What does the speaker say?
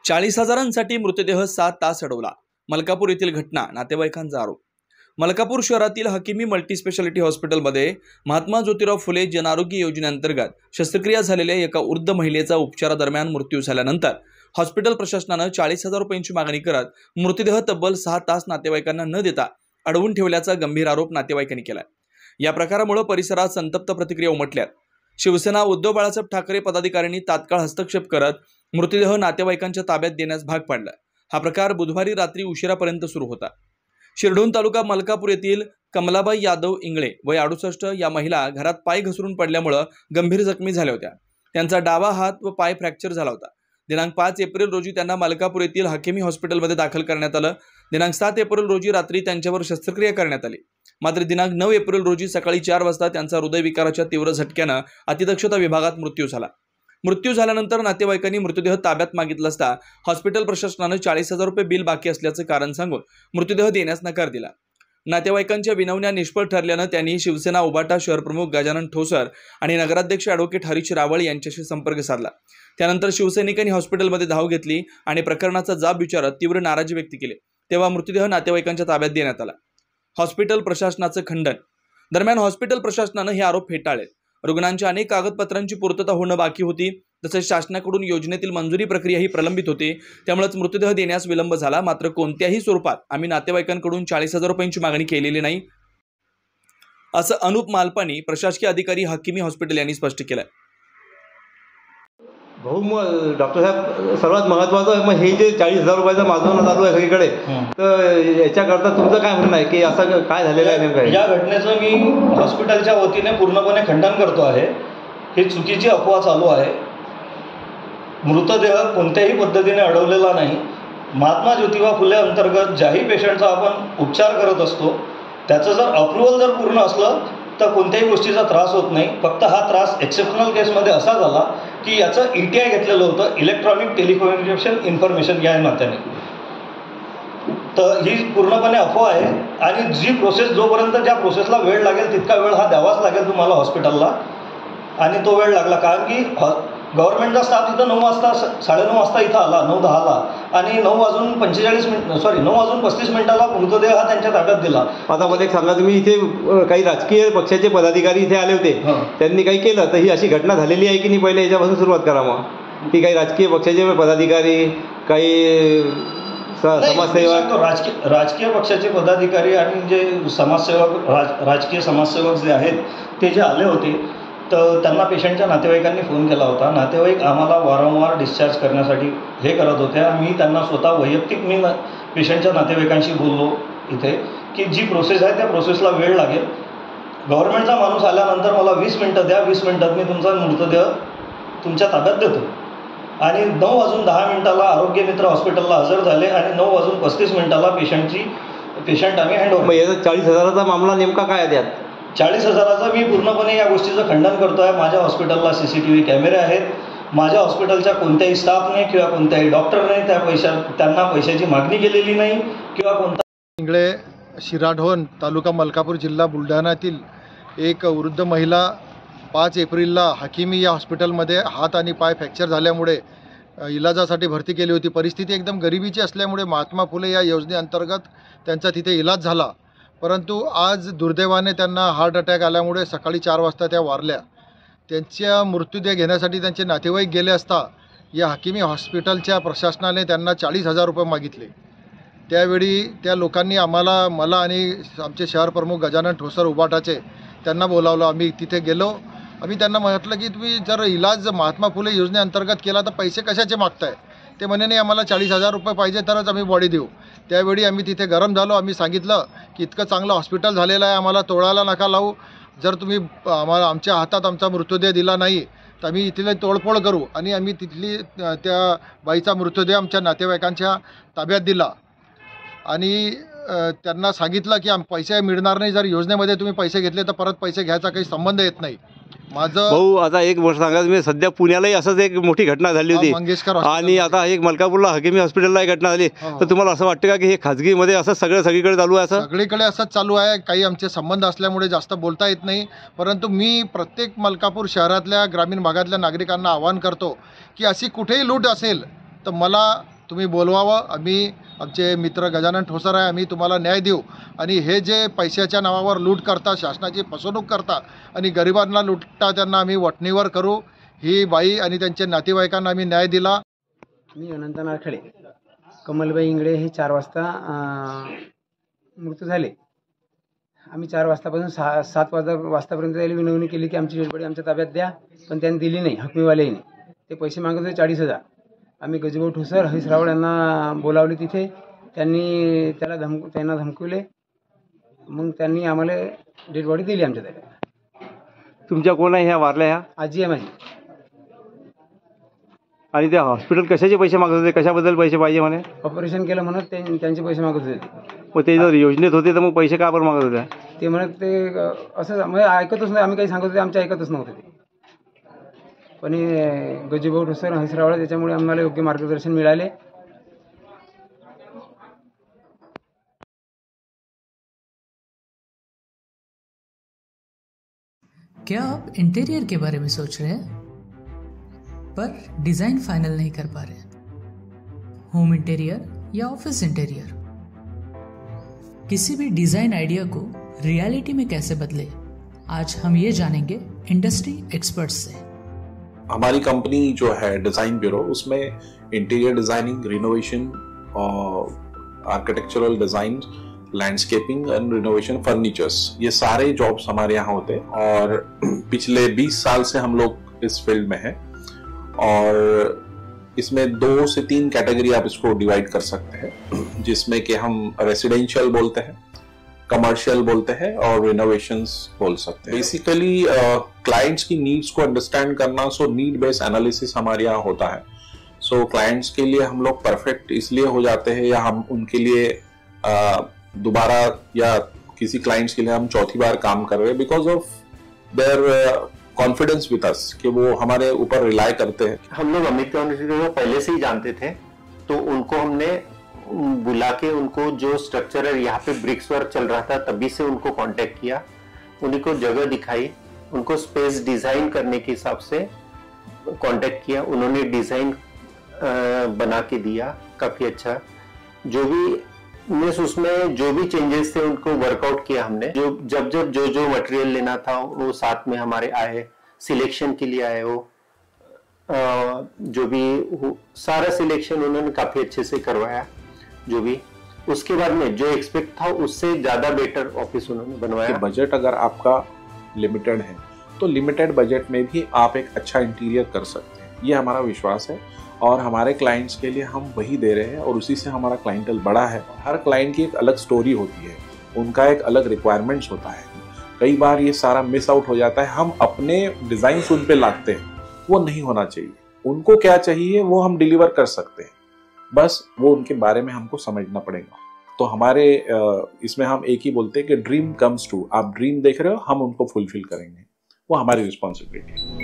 40,000साठी मृतदेह 7 तास अडवला। मलकापूर येथील घटना, नातेवाईकांचा आरोप। मलकापूर शहरातील हकीमी मल्टीस्पेशालिटी हॉस्पिटलमध्ये महात्मा ज्योतिराव फुले जन आरोग्य योजनेअंतर्गत शस्त्रक्रिया झालेल्या एका वृद्ध महिलेचा उपचारादरम्यान मृत्यू झाल्यानंतर हॉस्पिटल प्रशासनाने 40,000 रुपयांची मागणी करत मृतदेह तब्बल 6 तास नातेवाईकांना न देता अडवून ठेवल्याचा गंभीर आरोप नातेवाईकांनी केला। या प्रकारामुळे परिसरात संतप्त प्रतिक्रिया उमटल्यात। शिवसेना उद्धव बाळासाहेब ठाकरे पदाधिकाऱ्यांनी तात्काळ हस्तक्षेप करत मृतदेह नातेवाईकांच्या ताब्यात देण्यास भाग पाडला। हा प्रकार बुधवारी रात्री उशिरापर्यंत सुरू होता। शिरढोण तालुका मलकापूर येथील कमलाबाई यादव इंगळे वय 68 या महिला घरात पाय घसरून पडल्यामुळे गंभीर जखमी झाल्या होत्या। त्यांचा डावा हात व पाय फ्रॅक्चर झाला होता। दिनांक 5 एप्रिल रोजी त्यांना मलकापूर येथील हकीमी हॉस्पिटलमध्ये दाखल करण्यात आलं। दिनांक 7 एप्रिल रोजी रात्री त्यांच्यावर शस्त्रक्रिया करण्यात आली। मात्र दिनांक 9 एप्रिल रोजी सकाळी 4 वाजता त्यांचा हृदयविकाराच्या तीव्र झटक्याने अतिदक्षता विभागात मृत्यू झाला। मृत्यू झाल्यानंतर नातेवाईकांनी मृतदेह ताब्यात मागितला असता हॉस्पिटल प्रशासनाने 40,000 रुपये बिल बाकी असल्याचे कारण सांगून मृतदेह देण्यास नकार दिला। नातेवाईकांच्या विनवण्या निष्फळ ठरल्याने त्यांनी शिवसेना उबाटा शहरप्रमुख गजानन ठोसर आणि नगराध्यक्ष ॲडव्होकेट हरीश रावळ यांच्याशी संपर्क साधला। त्यानंतर शिवसैनिकांनी हॉस्पिटलमध्ये धाव घेतली आणि प्रकरणाचा जाब विचारत तीव्र नाराजी व्यक्त केली। तेव्हा मृतदेह नातेवाईकांच्या ताब्यात देण्यात आला। हॉस्पिटल प्रशासनाचं खंडन। दरम्यान हॉस्पिटल प्रशासनाने हे आरोप फेटाळले। रुग्णांच्या अनेक कागदपत्रांची पूर्तता होणं बाकी होती, तसेच शासनाकडून योजनेतील मंजुरी प्रक्रियाही प्रलंबित होती। त्यामुळेच मृतदेह देण्यास विलंब झाला। मात्र कोणत्याही स्वरूपात आम्ही नातेवाईकांकडून 40,000 रुपयांची मागणी केलेली नाही, असं अनुप मालपानी प्रशासकीय अधिकारी हकीमी हॉस्पिटल यांनी स्पष्ट केलं। भाऊ मग डॉक्टर साहेब, सर्वात महत्त्वाचं मग हे जे 40,000 रुपयाचं मागवणं चालू आहे सगळीकडे, तर याच्याकरता तुमचं काय म्हणणं आहे की असं काय झालेलं आहे नेमकं? या घटनेचं मी हॉस्पिटलच्या वतीने पूर्णपणे खंडन करतो आहे। ही चुकीची अफवा चालू आहे। मृतदेह कोणत्याही पद्धतीने अडवलेला नाही। महात्मा ज्योतिबा फुले अंतर्गत ज्याही पेशंटचा आपण उपचार करत असतो त्याचं जर अप्रुव्हल जर पूर्ण असलं तर कोणत्याही गोष्टीचा त्रास होत नाही। फक्त हा त्रास एक्सेप्शनल केसमध्ये असा झाला की याचं ETI घेतलेलं होतं, इलेक्ट्रॉनिक टेलिकम्युनिकेशन इन्फॉर्मेशन या नात्याने। तर ही पूर्णपणे अफवा आहे आणि जी प्रोसेस जोपर्यंत ज्या प्रोसेसला वेळ लागेल तितका वेळ हा द्यावाच लागेल तुम्हाला हॉस्पिटलला, आणि तो वेळ लागला कारण की गव्हर्नमेंटचा स्टाफ इथं 9 वाजता 9:30 वाजता इथं आला, 9:10ला, आणि 9 वाजून 35 मिनिटाला मृतदेह हा त्यांच्या ताब्यात दिला। आता मला एक सांगा, तुम्ही इथे काही राजकीय पक्षाचे पदाधिकारी इथे आले होते, त्यांनी काही केलं तर ही अशी घटना झालेली आहे की नाही? पहिले याच्यापासून सुरुवात करा मग की काही राजकीय पक्षाचे पदाधिकारी, काही समाजसेवक, राजकीय पक्षाचे पदाधिकारी आणि जे समाजसेवक, राजकीय समाजसेवक जे आहेत ते जे आले होते तर त्यांना पेशंटच्या नातेवाईकांनी फोन केला होता। नातेवाईक आम्हाला वारंवार डिस्चार्ज करण्यासाठी हे करत होते। मी त्यांना स्वतः वैयक्तिक मी पेशंटच्या नातेवाईकांशी बोललो इथे की जी प्रोसेस आहे त्या प्रोसेसला वेळ लागेल। गव्हर्नमेंटचा माणूस आल्यानंतर मला 20 मिनिटं द्या, 20 मिनिटात मी तुमचा मृतदेह तुमच्या ताब्यात देतो। आणि 9 वाजून 10 मिनिटाला आरोग्य मित्र हॉस्पिटलला हजर झाले आणि 9 वाजून 35 मिनिटाला पेशंट आम्ही हँडओव्हर। मग याचा 40,000चा मामला नेमका काय आहे? त्यात 40,000चा मी पूर्णपणे या गोष्टीचं खंडन करतो आहे। माझ्या हॉस्पिटलला CCTV कॅमेरे आहेत। माझ्या हॉस्पिटलच्या कोणत्याही स्टाफने किंवा कोणत्याही डॉक्टरने त्यांना पैशाची मागणी केलेली नाही किंवा कोणता। इंगळे, शिराढोण तालुका मलकापूर, जिल्हा बुलढाण्यातील एक वृद्ध महिला 5 एप्रिलला हकीमी या हॉस्पिटलमध्ये हात आणि पाय फ्रॅक्चर झाल्यामुळे इलाजासाठी भरती केली होती। परिस्थिती एकदम गरिबीची असल्यामुळे महात्मा फुले या योजनेअंतर्गत त्यांचा तिथे इलाज झाला, परंतु आज दुर्दैवाने त्यांना हार्ट अटॅक आल्यामुळे सकाळी 4 वाजता त्या वारल्या। त्यांच्या मृत्यूदेह घेण्यासाठी त्यांचे नातेवाईक गेले असता या हकीमी हॉस्पिटलच्या प्रशासनाने त्यांना 40,000 रुपये मागितले। त्यावेळी त्या लोकांनी मला आणि आमचे शहर प्रमुख गजानन ठोसर उबाटाचे त्यांना बोलावलं। आम्ही तिथे गेलो। आम्ही त्यांना म्हटलं की तुम्ही जर इलाज महात्मा फुले योजनेअंतर्गत केला तर पैसे कशाचे मागताय? ते म्हणे नाही, आम्हाला 40,000 रुपये पाहिजे तरच आम्ही बॉडी देऊ। त्यावेळी आम्ही तिथे गरम झालो। आम्ही सांगितलं की इतकं चांगलं हॉस्पिटल झालेलं आहे, आम्हाला तोडायला नका लावू। जर तुम्ही आमच्या हातात आमचा मृतदेह दिला नाही तर आम्ही इथले तोडफोड करू। आणि आम्ही तिथली त्या बाईचा मृतदेह आमच्या नातेवाईकांच्या ताब्यात दिला आणि त्यांना सांगितलं की पैसे मिळणार नाही, जर योजनेमध्ये तुम्ही पैसे घेतले तर परत पैसे घ्यायचा काही संबंध येत नाही। माझं भाऊ आता एक गोष्ट सांगा, मी सध्या पुण्यालाही असंच एक मोठी घटना झाली होती आणि आता एक मलकापूरला हकीमी हॉस्पिटलला एक घटना झाली, तर तुम्हाला असं वाटतं का की हे खाजगीमध्ये असं सगळीकडे चालू आहे? सगळीकडे असंच चालू आहे। काही आमचे संबंध असल्यामुळे जास्त बोलता येत नाही, परंतु मी प्रत्येक मलकापूर शहरातल्या ग्रामीण भागातल्या नागरिकांना आवाहन करतो की अशी कुठेही लूट असेल तर मला तुम्ही बोलवावं, आम्ही आमचे मित्र गजानन ठोसर आहे, आम्ही तुम्हाला न्याय देऊ. आणि हे जे पैशाच्या नावावर लूट करता, शासनाची फसवणूक करता आणि गरिबांना लुटता, त्यांना आम्ही वठणीवर करू. ही बाई आणि त्यांच्या नातेवाईकांना आम्ही न्याय दिला. मी अनंत नारखडे. कमलबाई इंगळे हे 4 वाजता मृत्यू झाले. आम्ही 4 वाजतापासून 7 वाजतापर्यंत त्याला विनवणी केली की आमची डेडबॉडी आमच्या ताब्यात द्या, पण त्यांनी दिली नाही. हकमीवाल्याने ते पैसे मागत होते 40,000. आम्ही गजभाऊ ठोसर, हरीश रावळ यांना बोलावले तिथे. त्यांनी त्यांना धमकवले. मग त्यांनी आम्हाला डेडबॉडी दिली आमच्या ताब्यात. तुमच्या कोण आहे ह्या वारल्या ह्या? आजी आहे माझी. आणि ते हॉस्पिटल कशाचे पैसे मागत होते, कशाबद्दल पैसे पाहिजे म्हणे? ऑपरेशन केलं म्हणत त्यांचे पैसे मागत होते. मग ते जर योजनेत होते तर मग पैसे का बरं मागत होते? ते म्हणत ते असं म्हणजे ऐकतच नाही. आम्ही काही सांगत होते, आमच्या ऐकतच नव्हते ते. पण हे गजभाऊ ठोसर, हरीश रावळ त्याच्यामुळे आम्हाला योग्य मार्गदर्शन मिळाले. क्या आप इंटीरियर के बारे में सोच रहे हैं पर डिजाइन फाइनल नहीं कर पा रहे? होम इंटीरियर या ऑफिस इंटीरियर, किसी भी डिजाइन आइडिया को रियलिटी में कैसे बदले, आज हम ये जानेंगे इंडस्ट्री एक्सपर्ट्स से। हमारी कंपनी जो है डिज़ाइन ब्यूरो, उसमें interior designing, renovation, architectural design, landscaping end renovation, furnitures, ये सारे जॉब्स हमारे यहाँ होते हैं। और पिछले 20 साल से हम लोग इस फील्ड में हैं। और इसमें 2 से 3 कैटेगरी आप इसको डिवाइड कर सकते हैं, जिसमें कि हम रेसिडेंशियल बोलते हैं, कमर्शियल बोलते हैं और रिनोवेशंस बोल सकते हैं। बेसिकली क्लाइंट्स की नीड्स को अंडरस्टैंड करना, सो नीड बेस्ड एनालिसिस हमारे यहाँ होता है। सो क्लाइंट्स के लिए हम लोग परफेक्ट इसलिए हो जाते हैं, या हम उनके लिए दोबारा या किसी क्लाइंट्स के लिए हम चौथी बार काम कर रहे हैं because of their confidence with us, कि वो हमारे ऊपर रिलाई करते हैं। हम लोग अमित को पहले से ही जानते थे, तो उनको हमने बुला के उनको जो स्ट्रक्चर है, यहाँ पे ब्रिक्स वर्क चल रहा था, तभी से उनको कांटेक्ट किया, उन्हीं को जगह दिखाई, उनको स्पेस डिजाइन करने के हिसाब से कांटेक्ट किया। उन्होंने डिजाइन बना के दिया काफी अच्छा। जो भी उसमें जो भी चेंजेस थे उनको वर्कआउट किया हमने। जब जो मटेरियल लेना था वो साथ में हमारे आए, सिलेक्शन के लिए आए। वो जो भी सारा सिलेक्शन उन्होंने काफी अच्छे से करवाया। जो भी उसके बाद में जो एक्सपेक्ट था उससे ज्यादा बेटर ऑफिस उन्होंने बनवाया। बजट अगर आपका लिमिटेड है तो लिमिटेड बजट में भी आप एक अच्छा इंटीरियर कर सकते हैं, ये हमारा विश्वास है। और हमारे क्लाइंट्स के लिए हम वही दे रहे हैं और उसी से हमारा क्लाइंटल बड़ा है। हर क्लाइंट की एक अलग स्टोरी होती है, उनका एक अलग रिक्वायरमेंट्स होता है। कई बार ये सारा मिस आउट हो जाता है, हम अपने डिजाइन उन पे लाते हैं, वो नहीं होना चाहिए। उनको क्या चाहिए वो हम डिलीवर कर सकते हैं, बस वो उनके बारे में हमको समझना पड़ेगा। तो हमारे इसमें हम एक ही बोलते हैं कि ड्रीम कम्स ट्रू। आप ड्रीम देख रहे हो, हम उनको फुलफिल करेंगे, वो हमारी रिस्पॉन्सिबिलिटी है।